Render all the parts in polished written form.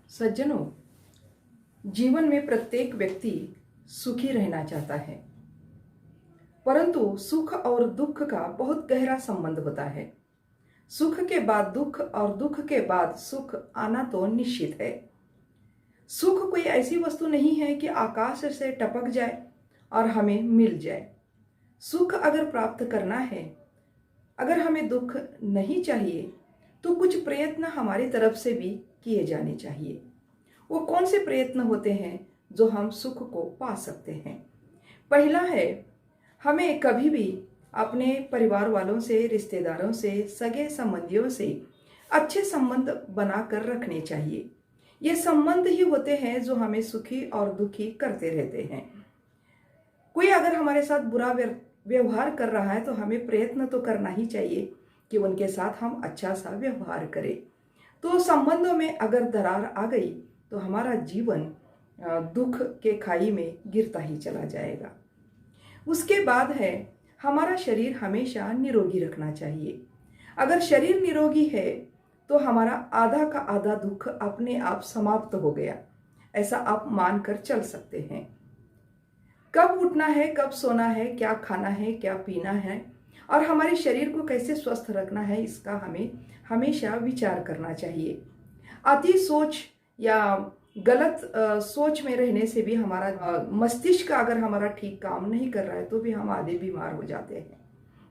सज्जनों, जीवन में प्रत्येक व्यक्ति सुखी रहना चाहता है, परंतु सुख और दुख का बहुत गहरा संबंध होता है। सुख के बाद दुख और दुख के बाद सुख आना तो निश्चित है। सुख कोई ऐसी वस्तु नहीं है कि आकाश से टपक जाए और हमें मिल जाए। सुख अगर प्राप्त करना है, अगर हमें दुख नहीं चाहिए, तो कुछ प्रयत्न हमारी तरफ से भी किए जाने चाहिए। वो कौन से प्रयत्न होते हैं जो हम सुख को पा सकते हैं? पहला है, हमें कभी भी अपने परिवार वालों से, रिश्तेदारों से, सगे संबंधियों से अच्छे संबंध बनाकर रखने चाहिए। ये संबंध ही होते हैं जो हमें सुखी और दुखी करते रहते हैं। कोई अगर हमारे साथ बुरा व्यवहार कर रहा है तो हमें प्रयत्न तो करना ही चाहिए कि उनके साथ हम अच्छा सा व्यवहार करें। तो संबंधों में अगर दरार आ गई तो हमारा जीवन दुख के खाई में गिरता ही चला जाएगा। उसके बाद है, हमारा शरीर हमेशा निरोगी रखना चाहिए। अगर शरीर निरोगी है तो हमारा आधा का आधा दुख अपने आप समाप्त हो गया, ऐसा आप मानकर चल सकते हैं। कब उठना है, कब सोना है, क्या खाना है, क्या पीना है और हमारे शरीर को कैसे स्वस्थ रखना है, इसका हमें हमेशा विचार करना चाहिए। अति सोच या गलत सोच में रहने से भी हमारा मस्तिष्क अगर हमारा ठीक काम नहीं कर रहा है तो भी हम आधे बीमार हो जाते हैं।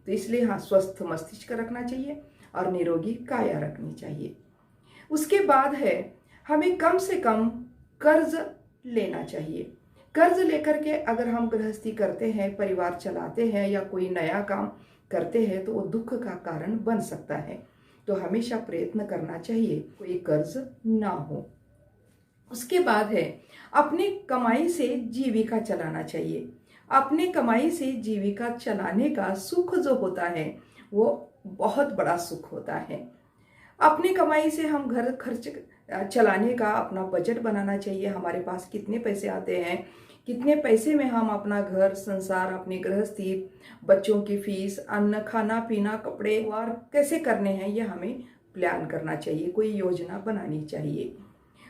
तो इसलिए हाँ, स्वस्थ मस्तिष्क रखना चाहिए और निरोगी काया रखनी चाहिए। उसके बाद है, हमें कम से कम कर्ज लेना चाहिए। कर्ज लेकर के अगर हम गृहस्थी करते हैं, परिवार चलाते हैं या कोई नया काम करते हैं तो वो दुख का कारण बन सकता है। तो हमेशा प्रयत्न करना चाहिए कोई कर्ज ना हो। उसके बाद है, अपनी कमाई से जीविका चलाना चाहिए। अपने कमाई से जीविका चलाने का सुख जो होता है वो बहुत बड़ा सुख होता है। अपनी कमाई से हम घर खर्च चलाने का अपना बजट बनाना चाहिए। हमारे पास कितने पैसे आते हैं, कितने पैसे में हम अपना घर संसार, अपनी गृहस्थी, बच्चों की फीस, अन्न, खाना पीना, कपड़े और कैसे करने हैं, ये हमें प्लान करना चाहिए, कोई योजना बनानी चाहिए।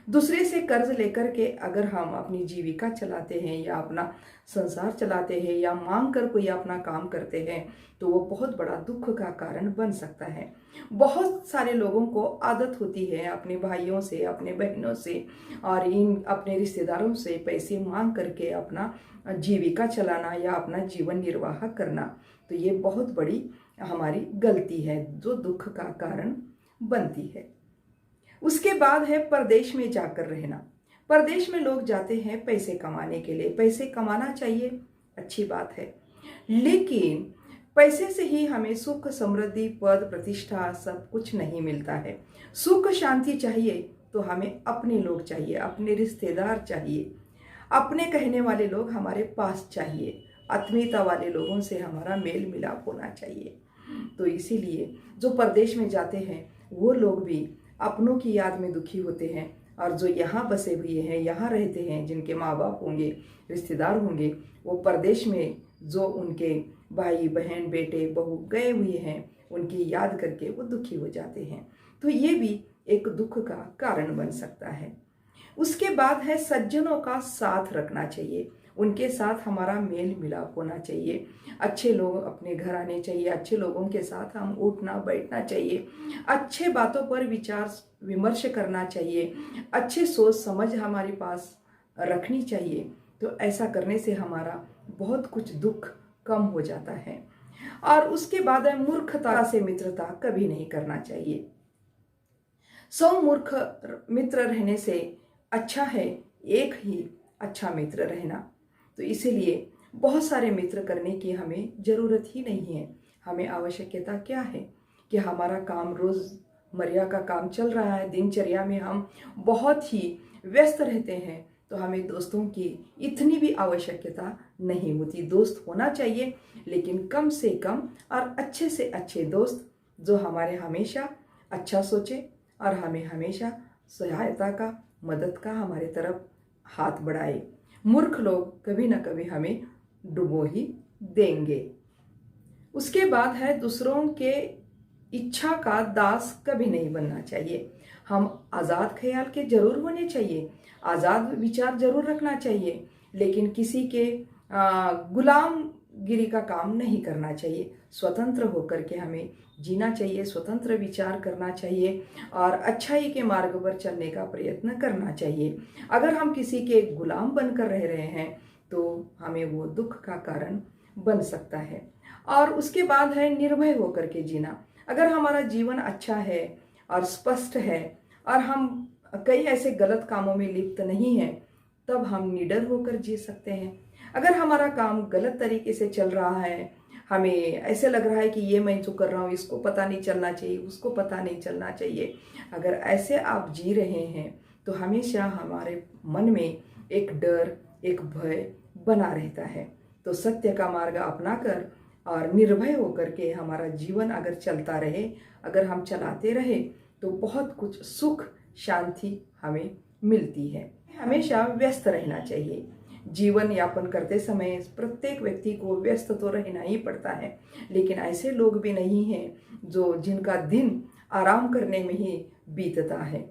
दूसरे से कर्ज लेकर के अगर हम अपनी जीविका चलाते हैं या अपना संसार चलाते हैं या मांग कर कोई अपना काम करते हैं तो वो बहुत बड़ा दुख का कारण बन सकता है। बहुत सारे लोगों को आदत होती है अपने भाइयों से, अपने बहनों से और इन अपने रिश्तेदारों से पैसे मांग करके अपना जीविका चलाना या अपना जीवन निर्वाह करना। तो ये बहुत बड़ी हमारी गलती है जो दुख का कारण बनती है। उसके बाद है, परदेश में जाकर रहना। परदेश में लोग जाते हैं पैसे कमाने के लिए। पैसे कमाना चाहिए, अच्छी बात है, लेकिन पैसे से ही हमें सुख, समृद्धि, पद, प्रतिष्ठा सब कुछ नहीं मिलता है। सुख शांति चाहिए तो हमें अपने लोग चाहिए, अपने रिश्तेदार चाहिए, अपने कहने वाले लोग हमारे पास चाहिए, आत्मीयता वाले लोगों से हमारा मेल मिलाप होना चाहिए। तो इसीलिए जो परदेश में जाते हैं वो लोग भी अपनों की याद में दुखी होते हैं और जो यहाँ बसे हुए हैं, यहाँ रहते हैं, जिनके माँ बाप होंगे, रिश्तेदार होंगे, वो परदेश में जो उनके भाई बहन, बेटे, बहू गए हुए हैं, उनकी याद करके वो दुखी हो जाते हैं। तो ये भी एक दुख का कारण बन सकता है। उसके बाद है, सज्जनों का साथ रखना चाहिए, उनके साथ हमारा मेल मिलाप होना चाहिए। अच्छे लोग अपने घर आने चाहिए, अच्छे लोगों के साथ हम उठना बैठना चाहिए, अच्छे बातों पर विचार विमर्श करना चाहिए, अच्छे सोच समझ हमारे पास रखनी चाहिए। तो ऐसा करने से हमारा बहुत कुछ दुख कम हो जाता है। और उसके बाद है, मूर्खता से मित्रता कभी नहीं करना चाहिए। 100 मूर्ख मित्र रहने से अच्छा है एक ही अच्छा मित्र रहना। तो इसीलिए बहुत सारे मित्र करने की हमें ज़रूरत ही नहीं है। हमें आवश्यकता क्या है कि हमारा काम, रोज़मर्रा का काम चल रहा है, दिनचर्या में हम बहुत ही व्यस्त रहते हैं, तो हमें दोस्तों की इतनी भी आवश्यकता नहीं होती। दोस्त होना चाहिए, लेकिन कम से कम और अच्छे से अच्छे दोस्त जो हमारे हमेशा अच्छा सोचे और हमें हमेशा सहायता का, मदद का हमारे तरफ हाथ बढ़ाए। मूर्ख लोग कभी ना कभी हमें डुबो ही देंगे। उसके बाद है, दूसरों के इच्छा का दास कभी नहीं बनना चाहिए। हम आज़ाद ख्याल के जरूर होने चाहिए, आज़ाद विचार जरूर रखना चाहिए, लेकिन किसी के गुलामगिरी का काम नहीं करना चाहिए। स्वतंत्र होकर के हमें जीना चाहिए, स्वतंत्र विचार करना चाहिए और अच्छाई के मार्ग पर चलने का प्रयत्न करना चाहिए। अगर हम किसी के गुलाम बनकर रह रहे हैं तो हमें वो दुख का कारण बन सकता है। और उसके बाद है निर्भय होकर के जीना। अगर हमारा जीवन अच्छा है और स्पष्ट है और हम कई ऐसे गलत कामों में लिप्त नहीं हैं, तब हम निडर होकर जी सकते हैं। अगर हमारा काम गलत तरीके से चल रहा है, हमें ऐसे लग रहा है कि ये मैं जो कर रहा हूँ इसको पता नहीं चलना चाहिए, उसको पता नहीं चलना चाहिए, अगर ऐसे आप जी रहे हैं तो हमेशा हमारे मन में एक डर, एक भय बना रहता है। तो सत्य का मार्ग अपनाकर और निर्भय होकर के हमारा जीवन अगर चलता रहे, अगर हम चलाते रहे, तो बहुत कुछ सुख शांति हमें मिलती है। हमेशा व्यस्त रहना चाहिए। जीवन यापन करते समय प्रत्येक व्यक्ति को व्यस्त तो रहना ही पड़ता है, लेकिन ऐसे लोग भी नहीं हैं जिनका दिन आराम करने में ही बीतता है।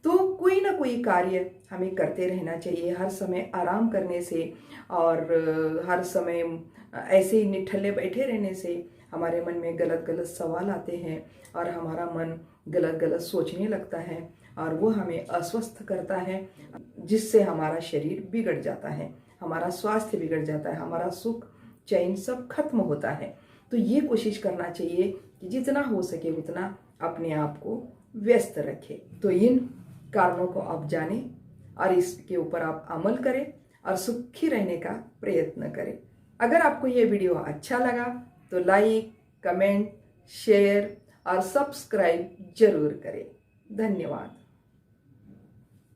तो कोई ना कोई कार्य हमें करते रहना चाहिए। हर समय आराम करने से और हर समय ऐसे ही निठल्ले बैठे रहने से हमारे मन में गलत गलत सवाल आते हैं और हमारा मन गलत गलत सोचने लगता है और वो हमें अस्वस्थ करता है, जिससे हमारा शरीर बिगड़ जाता है, हमारा स्वास्थ्य बिगड़ जाता है, हमारा सुख चैन सब खत्म होता है। तो ये कोशिश करना चाहिए कि जितना हो सके उतना अपने आप को व्यस्त रखें। तो इन कारणों को आप जानें और इसके ऊपर आप अमल करें और सुखी रहने का प्रयत्न करें। अगर आपको ये वीडियो अच्छा लगा तो लाइक, कमेंट, शेयर और सब्सक्राइब जरूर करें। धन्यवाद।